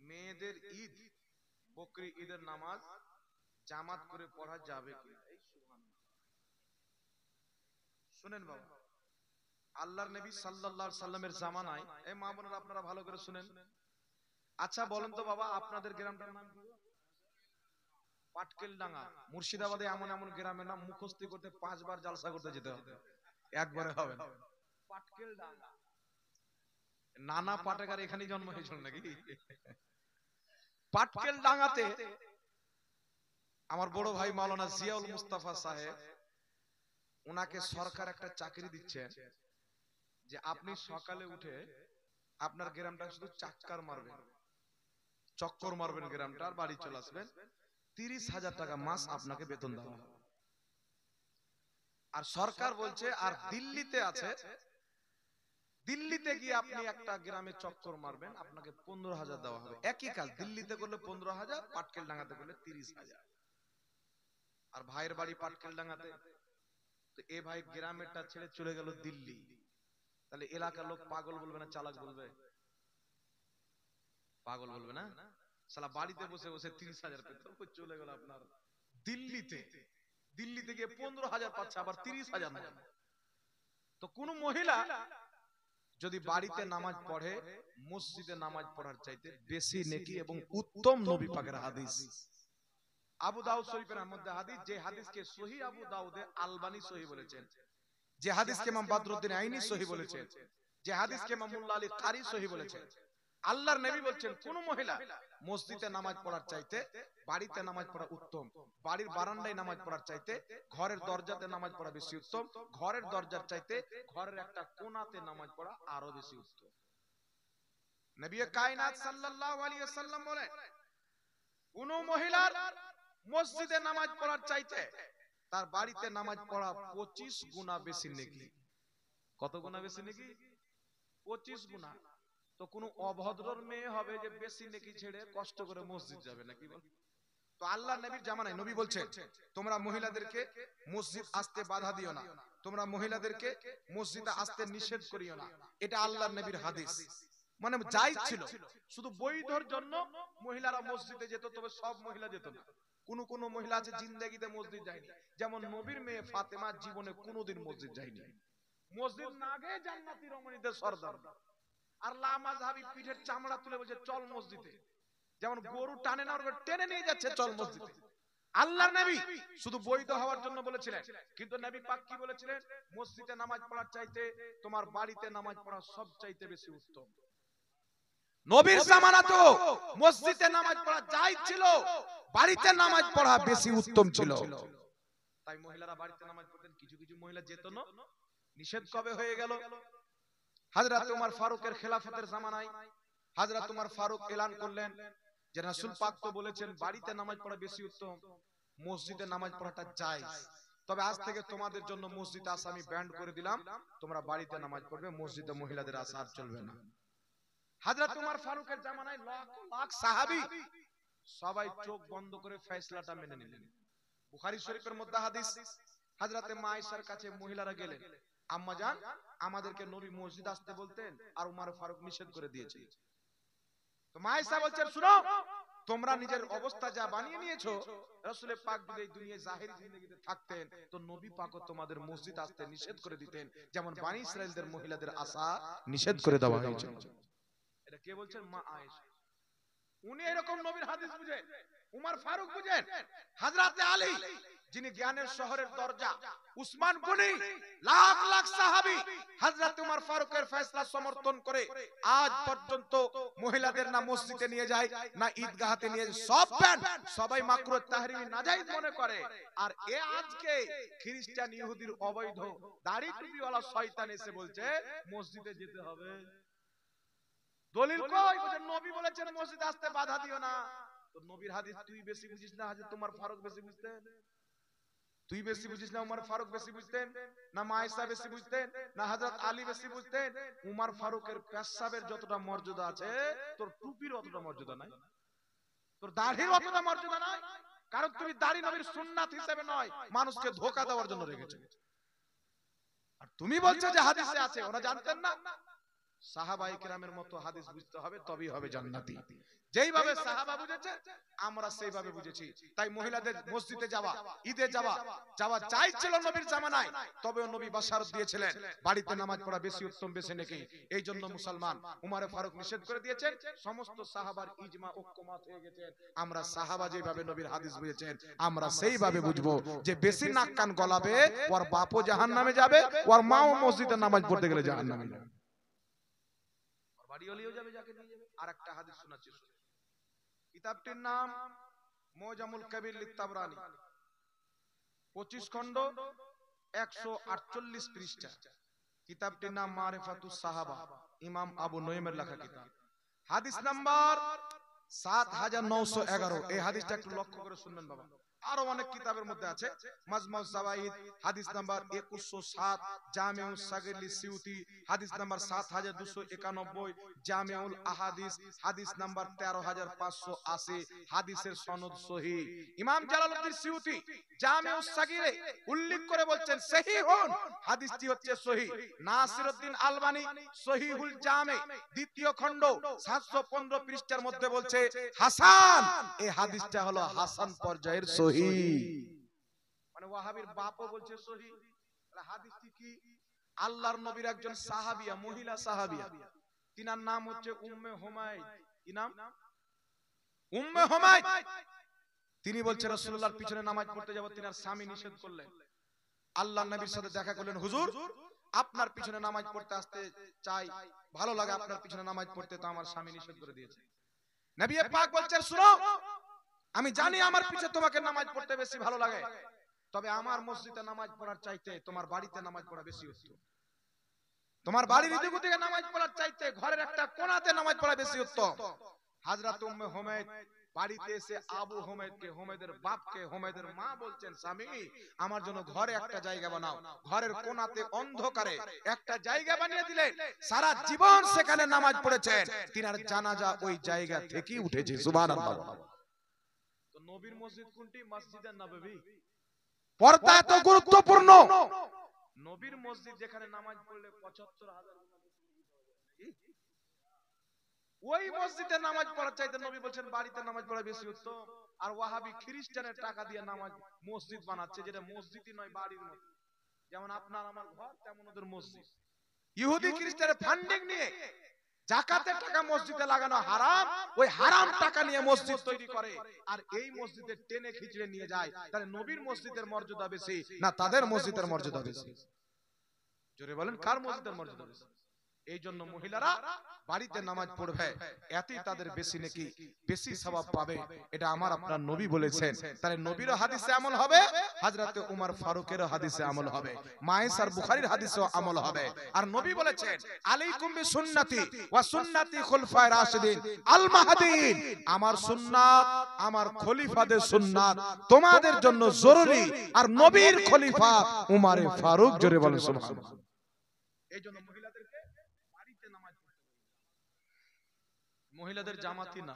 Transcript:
মেয়েদের ঈদ বকরি ঈদের নামাজ জামাত করে পড়া যাবে কি? এই সুবহানাল্লাহ। শুনেন বাবা, আল্লাহর নবী সাল্লাল্লাহু আলাইহি সাল্লামের জামানায়, এই মা বোনেরা আপনারা ভালো করে শুনেন। আচ্ছা বলেন তো বাবা, আপনাদের গ্রামটার নাম কি? পাটকেলডাঙ্গা। মুর্শিদাবাদে এমন এমন গ্রামের নাম মুখস্থ করতে 5 বার জালসা করতে যেতে হবে, একবারে হবে না। পাটকেলডাঙ্গা। নানা পাটেকার এখানেই জন্ম হয়েছিল নাকি? পাটকেলডাঙ্গাতে আমার বড় ভাই মাওলানা জিয়াউল মুস্তাফা সাহেব, ওনাকে সরকার একটা চাকরি দিচ্ছেন যে আপনি সকালে উঠে আপনার গ্রামটা শুধু চাক্কার মারবেন, চক্কর মারবেন গ্রামটা, আর বাড়ি চলে আসবেন। 30,000 টাকা মাস আপনাকে বেতন দেওয়া হবে। আর সরকার বলছে, আর দিল্লিতে আছে, দিল্লিতে গিয়ে আপনি একটা গ্রামে চক্কর মারবেন, আপনাকে 15,000 দেওয়া হবে। একই কাজ, দিল্লিতে করলে 15,000, পাটকেলডাঙ্গাতে করলে 30,000। আর ভাইয়ের বাড়ি পাটকেলডাঙ্গাতে, তো এ ভাই গ্রামেরটা ছেড়ে চলে গেল দিল্লি। তাহলে এলাকার লোক পাগল বলবে না চালাক বলবে? পাগল বলবে না? শালা বাড়িতে বসে বসে 30,000 পেত, চলে গেল আপনার দিল্লিতে। দিল্লিতে গিয়ে 15,000 পাচ্ছে, আবার 30,000 নয়। তো কোন মহিলা যদি বাড়িতে নামাজ পড়ে, মসজিদে নামাজ পড়ার চাইতে বেশি নেকি এবং উত্তম নবী পাকের হাদিস। আবু দাউদ শরীফের মধ্যে হাদিস, যে হাদিসকে সহিহ আবু দাউদে আলবানী সহিহ বলেছেন, যে হাদিসকে ইমাম বদরুদ্দিন আইনি সহিহ বলেছেন, যে হাদিসকে ইমাম মুল্লা আলী কারি সহিহ বলেছেন। আল্লাহর নবী বলছেন, কোন মহিলা মসজিদে নামাজ পড়ার চাইতে বাড়িতে নামাজ পড়া উত্তম। বাড়ির বারান্দায় নামাজ পড়ার চাইতে ঘরের দরজাতে নামাজ পড়া বেশি উত্তম। ঘরের দরজার চাইতে ঘরের একটা কোণাতে নামাজ পড়া আরো বেশি উত্তম। নবী কায়নাত সাল্লাল্লাহু আলাইহি ওয়াসাল্লাম বলেন, কোন মহিলার মসজিদে নামাজ পড়ার চাইতে তার বাড়িতে নামাজ পড়া 25 গুণা বেশি নেকি। কত গুণা বেশি নেকি? 25 গুণা। তো কোন অভদ্রর মেয়ে হবে যে বেশি নেকি ছেড়ে কষ্ট করে মসজিদ যাবে নাকি বল? তো আল্লাহ নবীর জামানায় নবী বলছেন, তোমরা মহিলাদেরকে মসজিদ আসতে বাধা দিও না, তোমরা মহিলাদেরকে মসজিদে আসতে নিষেধ করিও না। এটা আল্লাহর নবীর হাদিস। মানে জায়েজ ছিল, শুধু বৈধর জন্য মহিলারা মসজিদে যেত, তবে সব মহিলা যেত না। কোন কোন মহিলা আছে জিন্দেগিতে মসজিদ যায়নি, যেমন নবীর মেয়ে ফাতেমা জীবনে কোনোদিন মসজিদ যায়নি। মসজিদ না গিয়ে জান্নাতি রমণীদের সর্দার। আর লামাযহাবী পিঠের চামড়া তুলে বলছে চল মসজিদে, যেমন গরু টানে না, ওর টেনে নিয়ে যাচ্ছে চল মসজিদে। আল্লাহর নবী শুধু বৈধ হওয়ার জন্য বলেছিলেন, কিন্তু নবী পাক কি বলেছিলেন? মসজিদে নামাজ পড়ার চাইতে তোমার বাড়িতে নামাজ পড়া সবচাইতে বেশি উত্তম। নবীর জামানাতো মসজিদে নামাজ পড়া জায়েজ ছিল, বাড়িতে নামাজ পড়া বেশি উত্তম ছিল। তাই মহিলারা বাড়িতে নামাজ পড়তেন, কিছু কিছু মহিলা যেত না। নিষেধ কবে হয়ে গেল? হযরত ওমর ফারুকের খেলাফতের জামানায় হযরত ওমর ফারুক এলান করলেন যে রাসূল পাক তো বলেছেন বাড়িতে নামাজ পড়া বেশি উত্তম, মসজিদে নামাজ পড়াটা জায়েজ। তবে আজ থেকে তোমাদের জন্য মসজিদে আসা আমি ব্যান্ড করে দিলাম, তোমরা বাড়িতে নামাজ পড়বে, মসজিদে মহিলাদের আসা আর চলবে না। হযরত ওমর ফারুকের জামানায় লাখ লাখ সাহাবী সবাই চোখ বন্ধ করে ফয়সালাটা মেনে নিলেন। বুখারী শরীফের মধ্যে হাদিস, হযরতে মা আয়েশার কাছে মহিলারা গেলেন, আম্মা জান আমাদেরকে নবী মসজিদ আসতে বলতেন আর ওমর ফারুক নিষেধ করে দিয়েছে। তো মা আয়েশা বলছেন, শুনো, তোমরা নিজের অবস্থা যা বানিয়ে নিয়েছো, রাসূল পাক যদি এই দুনিয়ায় জাহিরি জিন্দেগিতে থাকতেন তো নবী পাকও তোমাদের মসজিদ আসতে নিষেধ করে দিতেন, যেমন বনি ইসরাইলদের মহিলাদের আসা নিষেধ করে দেওয়া হয়েছে। এটা কে বলছেন? মা আয়েশা। উনি এরকম নবীর হাদিস বুঝেন, উমর ফারুক বুঝেন, হযরতে আলী যিনি জ্ঞানের শহরের দরজা, উসমান গনি, লাখ লাখ সাহাবী হযরত উমর ফারুকের ফয়সালা সমর্থন করে আজ পর্যন্ত মহিলাদের না মসজিদে নিয়ে যায় না ঈদগাহতে নিয়ে যায়, সব ব্যান, সবাই মাকরুহ তাহরিমি নাজায়েজ মনে করে। আর এ আজকে খ্রিস্টান ইহুদির অবৈধ দাড়ি টুপিওয়ালা শয়তান এসে বলছে মসজিদে যেতে হবে। দলিল কই? বলেন নবী বলেছেন মসজিদে আসতে বাধা দিও না। তো নবীর হাদিস তুই বেশি বুঝিস না হযরত ওমর ফারুক বেশি বুঝতেন? তুই বেশি বুঝিস না ওমর ফারুক বেশি বুঝতেন? না মা আয়েশা বেশি বুঝতেন? না হযরত আলী বেশি বুঝতেন? ওমর ফারুকের পেশাবের যতটা মর্যাদা আছে তোর টুপির অতটা মর্যাদা নাই, তোর দাড়ির অতটা মর্যাদা নাই। কারণ তুমি দাড়ি নবীর সুন্নাত হিসেবে নয়, মানুষকে ধোঁকা দেওয়ার জন্য রেখেছো। আর তুমি বলছো যে হাদিসে আছে, ওরা জানতেন না? সাহাবায়ে কেরামের মতো হাদিস বুঝতে হবে, তবেই হবে জান্নাতি। যেইভাবে সাহাবা বুঝেছে আমরা সেইভাবে বুঝেছি। তাই মহিলাদের মসজিদে যাওয়া, ঈদে যাওয়া চাইছিল নবীর জামানায়, তবেও নবী বাশারত দিয়েছিলেন বাড়িতে নামাজ পড়া বেশি উত্তম, বেশি নেকি। এই জন্য মুসলমান উমরে ফারুক নিষেধ করে দিয়েছেন। সমস্ত সাহাবার ইজমা ঐক্যমত হয়ে গেছে। আমরা সাহাবা যেভাবে নবীর হাদিস বুঝেছেন আমরা সেইভাবে বুঝবো যে বেশি নাক কান গলাবে ওর বাপও জাহান্নামে যাবে, ওর মাও মসজিদে নামাজ পড়তে গেলে জাহান্নামে যাবে, ওর বাড়ি হলেও যাবে, যাকে নিয়ে যাবে। আর একটা হাদিস শোনাচ্ছি। কিতাবটির নাম মুজামুল কবির লিত-তাবরানী, 25 খণ্ড 148 পৃষ্ঠা। কিতাবটির নাম মারিফাতুস সাহাবা, ইমাম আবু নঈমের লেখা কিতাব। হাদিস নাম্বার 7911। এই হাদিসটা একটু লক্ষ্য করে শুনবেন বাবা। আরো অনেক কিতাবের মধ্যে আছে। মাজমাউজ জাওয়াইদ হাদিস নাম্বার 2107, জামিউস সাগীর লিসিউতি হাদিস নাম্বার 7291, জামিউল আহাদিস হাদিস নাম্বার 13580, হাদিসের সনদ সহিহ। ইমাম জালালউদ্দিন সিউতি জামিউস সাগীরে উল্লেখ করে বলছেন সহিহুন, হাদিসটি হচ্ছে সহিহ। নাসিরউদ্দিন আলবানী সহিহুল জামে দ্বিতীয় খণ্ড 715 পৃষ্ঠার মধ্যে বলছে হাসান। এই হাদিসটা হলো হাসান পর্যায়ের সহিহ। মানে ওয়াহাবীর বাপও বলছে সহিহ। তাহলে হাদিসটি কি? আল্লাহর নবীর একজন সাহাবিয়া, মহিলা সাহাবিয়া, তিনার নাম হচ্ছে উম্মে হুমায়দ। কি নাম? উম্মে হুমায়দ। তিনি বলছে রাসূলুল্লাহর পিছনে নামাজ পড়তে যাব, তিনার স্বামী নিষেধ করলেন। আল্লাহর নবীর সাথে দেখা করলেন, হুজুর আপনার পিছনে নামাজ পড়তে আসতে চাই, ভালো লাগে আপনার পিছনে নামাজ পড়তে, তো আমার স্বামী নিষেধ করে দিয়েছে। নবী পাক বলছেন শুনো, আমি জানি আমার পিছে তোমাকে নামাজ পড়তে বেশি ভালো লাগে, তবে আমার মসজিদে নামাজ পড়ার চাইতে তোমার বাড়িতে নামাজ পড়া বেশি উত্তম। তোমার বাড়ির ইদিকে থেকে নামাজ পড়ার চাইতে ঘরের একটা কোণাতে নামাজ পড়া বেশি উত্তম। হযরত উম্মে হুমায়দ বাড়িতে এসে আবু হুমায়দকে, হুমায়দের বাপকে, হুমায়দের মা বলছেন স্বামী আমার জন্য ঘরে একটা জায়গা বানাও। ঘরের কোণাতে অন্ধকারে একটা জায়গা বানিয়ে দিলেন। সারা জীবন সেখানে নামাজ পড়েছেন, তিনার জানাজা ওই জায়গা থেকেই উঠেছে। সুবহানাল্লাহ। তো নবীর মসজিদ কোনটি? মসজিদে নববী। পর্দা এত গুরুত্বপূর্ণ। নবীর মসজিদ যেখানে নামাজ পড়লে ৭৫,০০০ ওই মসজিদে নামাজ পড়ার চাইতে নবী বলছেন বাড়িতে নামাজ পড়া বেশি উত্তম। আর ওয়াহাবি খ্রিস্টানের টাকা দিয়ে নামাজ মসজিদ বানাচ্ছে, যেটা মসজিদই নয়, বাড়ির মতো। যেমন আপনার আমার ঘর তেমন ওদের মসজিদ। ইহুদি খ্রিস্টানের ফান্ডিং নিয়ে যাকাতের টাকা মসজিদে লাগানো হারাম, ওই হারাম টাকা নিয়ে মসজিদ তৈরি করে আর এই মসজিদে টেনে খিচড়ে নিয়ে যায়। তাহলে নবীর মসজিদের মর্যাদা বেশি না তাদের মসজিদের মর্যাদা বেশি? জোরে বলেন, কার মসজিদের মর্যাদা বেশি? এই জন্য মহিলারা বাড়িতে নামাজ পড়বে, এতেই তাদের বেশি নেকি, বেশি সওয়াব পাবে। এটা আমার আপনার নবী বলেছেন। তাহলে নবীর হাদিসে আমল হবে, হযরতে উমর ফারুকের হাদিসে আমল হবে, মায়েশার বুখারীর হাদিসেও আমল হবে। আর নবী বলেছেন আলাইকুম বিসুন্নতি ওয়া সুন্নাতি খুলফায়ে রাশিদিন আল মাহদিন, আমার সুন্নাত আমার খলিফাদের সুন্নাত তোমাদের জন্য জরুরি। আর নবীর খলিফা উমর ফারুক। জোরে বলেন সুবহানাল্লাহ। এই জন্য মহিলাদেরকে বাড়িতে নামাজ পড়তে, মহিলাদের জামাতি না।